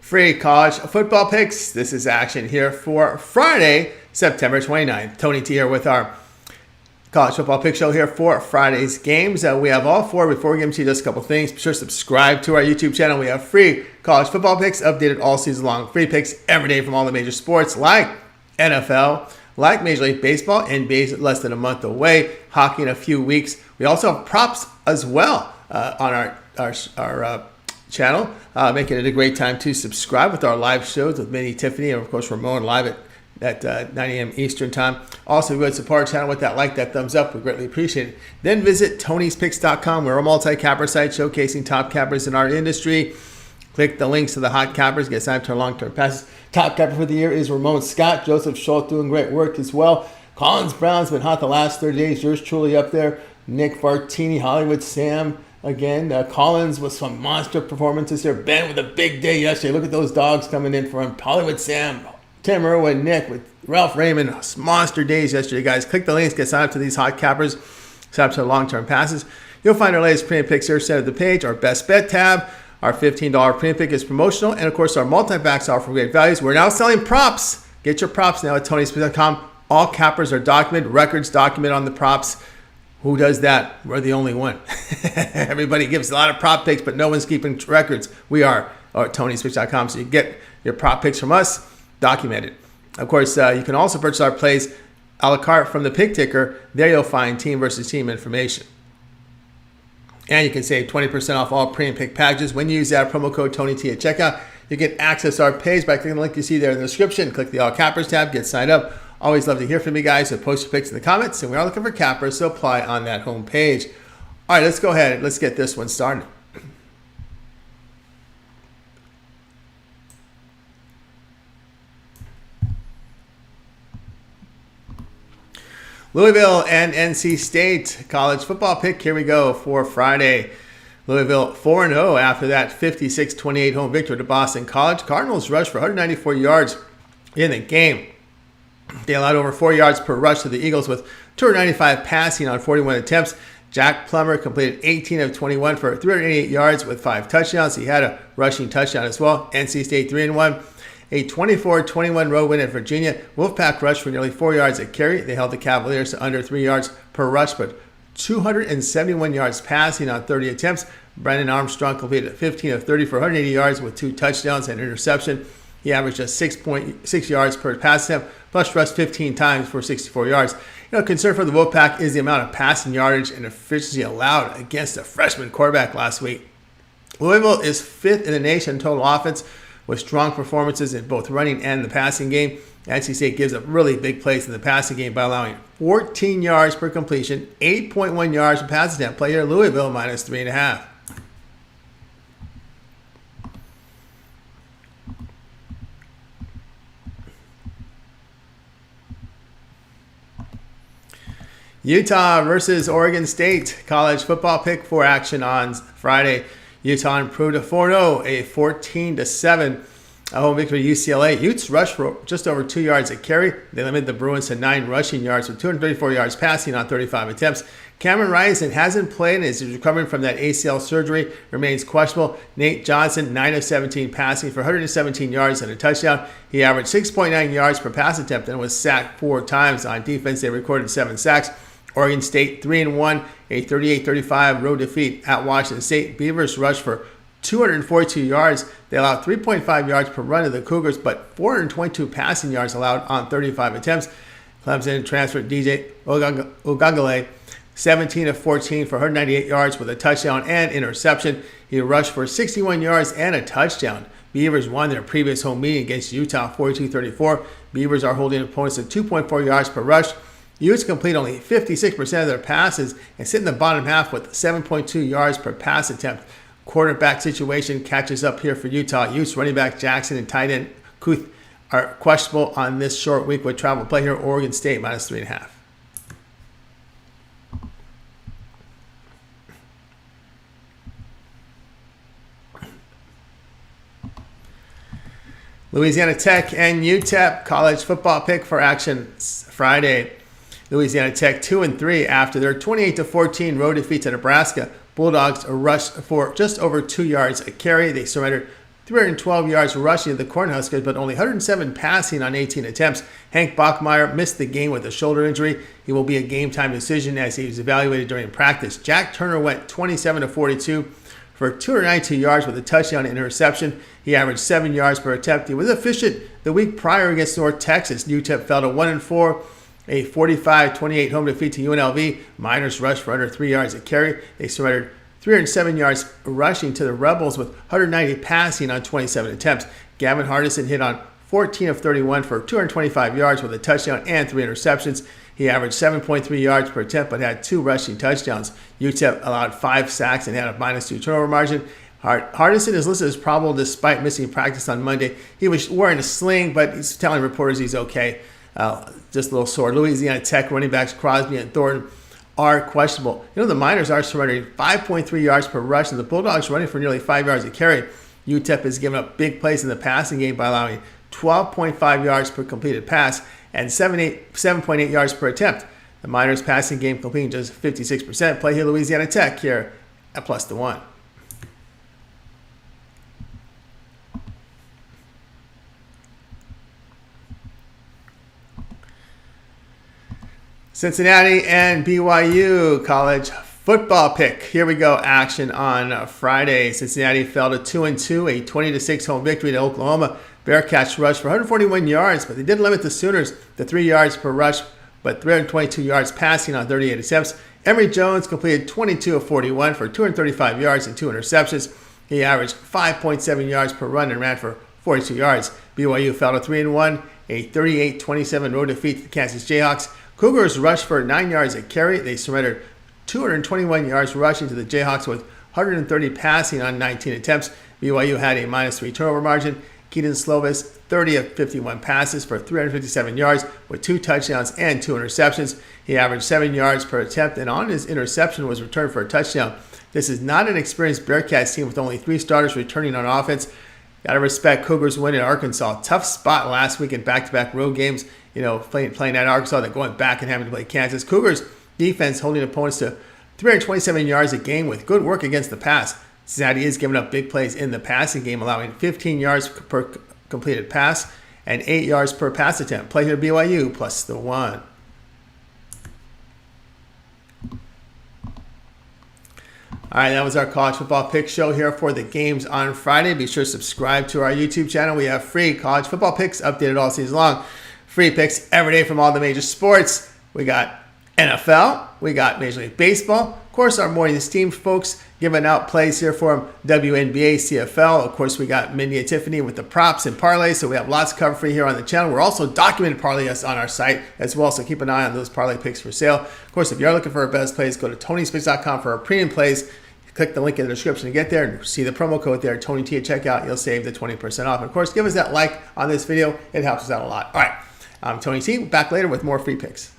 free college football picks. This is action here for Friday, September 29th. Tony T here with our college football pick show here for Friday's games. We have all four. Before we get into just a couple things, be sure to subscribe to our YouTube channel. We have free college football picks updated all season long. Free picks every day from all the major sports like NFL, like Major League Baseball, NBA less than a month away, hockey in a few weeks. We also have props as well on our channel, making it a great time to subscribe with our live shows with Minnie, Tiffany, and of course Ramon live at 9 a.m. Eastern time. Also, if you would support our channel with that thumbs up, we greatly appreciate it. Then visit Tony'sPicks.com. We're a multi-capper site showcasing top cappers in our industry. Click the links to the hot cappers, get signed to our long-term passes. Top capper for the year is Ramon Scott. Joseph Schultz doing great work as well. Collins Brown's been hot the last 30 days. Yours truly up there. Nick Vartini, Hollywood Sam. Again, Collins with some monster performances here. Ben with a big day yesterday. Look at those dogs coming in for him. Hollywood Sam, Tim Irwin, Nick with Ralph Raymond. Monster days yesterday, guys. Click the links, get signed up to these hot cappers, sign up to long-term passes. You'll find our latest premium picks here set at the page. Our best bet tab. Our $15 premium pick is promotional. And of course, our multi-backs offer great values. We're now selling props. Get your props now at Tony'sPicks.com. All cappers are documented. Records documented on the props. Who does that? We're the only one. Everybody gives a lot of prop picks, but no one's keeping records. We are at Tony'sPicks.com, so you get your prop picks from us documented. Of course, you can also purchase our plays a la carte from the pick ticker. There you'll find team versus team information. And you can save 20% off all premium pick packages when you use that promo code TonyT at checkout. You can access our page by clicking the link you see there in the description. Click the All Cappers tab, get signed up. Always love to hear from you guys, so post your picks in the comments, and we are looking for cappers, so apply on that home page. All right, let's go ahead and let's get this one started. Louisville and NC State college football pick. Here we go for Friday. Louisville 4-0 after that 56-28 home victory to Boston College. Cardinals rushed for 194 yards in the game. They allowed over 4 yards per rush to the Eagles with 295 passing on 41 attempts. Jack Plummer completed 18 of 21 for 388 yards with 5 touchdowns. He had a rushing touchdown as well. NC State 3-1. A 24-21 road win at Virginia. Wolfpack rushed for nearly 4 yards at carry. They held the Cavaliers to under 3 yards per rush, but 271 yards passing on 30 attempts. Brandon Armstrong completed 15 of 30 for 180 yards with 2 touchdowns and an interception. He averaged just 6.6 yards per pass attempt, plus rushed 15 times for 64 yards. Concern for the Wolfpack is the amount of passing yardage and efficiency allowed against a freshman quarterback last week. Louisville is 5th in the nation in total offense with strong performances in both running and the passing game. NC State gives up really big plays in the passing game by allowing 14 yards per completion, 8.1 yards per pass attempt. Play here Louisville minus 3.5. Utah versus Oregon State college football pick for action on Friday. Utah improved to 4-0, a 14-7 home victory to UCLA. Utes rushed for just over 2 yards at carry. They limited the Bruins to 9 rushing yards with 234 yards passing on 35 attempts. Cameron Rising hasn't played and is recovering from that ACL surgery, remains questionable. Nate Johnson, 9 of 17 passing for 117 yards and a touchdown. He averaged 6.9 yards per pass attempt and was sacked 4 times. On defense, they recorded 7 sacks. Oregon State 3-1, a 38-35 road defeat at Washington State. Beavers rushed for 242 yards. They allowed 3.5 yards per run to the Cougars, but 422 passing yards allowed on 35 attempts. Clemson transferred DJ Ogangale 17 of 14 for 198 yards with a touchdown and interception. He rushed for 61 yards and a touchdown. Beavers won their previous home meeting against Utah 42-34. Beavers are holding opponents to 2.4 yards per rush. Utes complete only 56% of their passes and sit in the bottom half with 7.2 yards per pass attempt. Quarterback situation catches up here for Utah. Utes running back Jackson and tight end Kuth are questionable on this short week with travel. Play here Oregon State minus 3.5. Louisiana Tech and UTEP college football pick for action Friday. Louisiana Tech 2-3 after their 28-14 road defeat to Nebraska. Bulldogs rushed for just over 2 yards a carry. They surrendered 312 yards rushing to the Cornhuskers, but only 107 passing on 18 attempts. Hank Bachmeier missed the game with a shoulder injury. He will be a game-time decision as he was evaluated during practice. Jack Turner went 27-42 for 292 yards with a touchdown and interception. He averaged 7 yards per attempt. He was efficient the week prior against North Texas. UTEP fell to 1-4. A 45-28 home defeat to UNLV. Miners rushed for under 3 yards a carry. They surrendered 307 yards rushing to the Rebels with 190 passing on 27 attempts. Gavin Hardison hit on 14 of 31 for 225 yards with a touchdown and 3 interceptions. He averaged 7.3 yards per attempt but had 2 rushing touchdowns. UTEP allowed 5 sacks and had a -2 turnover margin. Hardison is listed as probable despite missing practice on Monday. He was wearing a sling, but he's telling reporters he's okay. Just a little sore. Louisiana Tech running backs Crosby and Thornton are questionable. The Miners are surrendering 5.3 yards per rush, and the Bulldogs running for nearly 5 yards a carry. UTEP has given up big plays in the passing game by allowing 12.5 yards per completed pass and 7.8 yards per attempt. The Miners' passing game completing just 56%. Play here Louisiana Tech here at +1. Cincinnati and BYU college football pick. Here we go. Action on Friday. Cincinnati fell to 2-2, a 20-6 home victory to Oklahoma. Bearcats rushed for 141 yards, but they did limit the Sooners to 3 yards per rush, but 322 yards passing on 38 attempts. Emory Jones completed 22 of 41 for 235 yards and 2 interceptions. He averaged 5.7 yards per run and ran for 42 yards. BYU fell to 3-1, a 38-27 road defeat to the Kansas Jayhawks. Cougars rushed for 9 yards a carry. They surrendered 221 yards rushing to the Jayhawks with 130 passing on 19 attempts. BYU had a -3 turnover margin. Keaton Slovis, 30 of 51 passes for 357 yards with 2 touchdowns and 2 interceptions. He averaged 7 yards per attempt, and on his interception was returned for a touchdown. This is not an experienced Bearcats team with only 3 starters returning on offense. Got to respect Cougars' win in Arkansas. Tough spot last week in back-to-back road games. Playing at Arkansas, then going back and having to play Kansas. Cougars defense holding opponents to 327 yards a game with good work against the pass. Cincinnati is giving up big plays in the passing game, allowing 15 yards per completed pass and 8 yards per pass attempt. Play here BYU +1. All right, that was our college football pick show here for the games on Friday. Be sure to subscribe to our YouTube channel. We have free college football picks updated all season long. Free picks every day from all the major sports. We got NFL. We got Major League Baseball. Of course, our morning team folks giving out plays here for WNBA, CFL. Of course, we got Mindy and Tiffany with the props and parlays. So we have lots to cover for you here on the channel. We're also documenting parlays on our site as well. So keep an eye on those parlay picks for sale. Of course, if you're looking for our best plays, go to TonySpicks.com for our premium plays. Click the link in the description to get there and see the promo code there, TonyT at checkout. You'll save the 20% off. And of course, give us that like on this video. It helps us out a lot. All right. I'm Tony T. Back later with more free picks.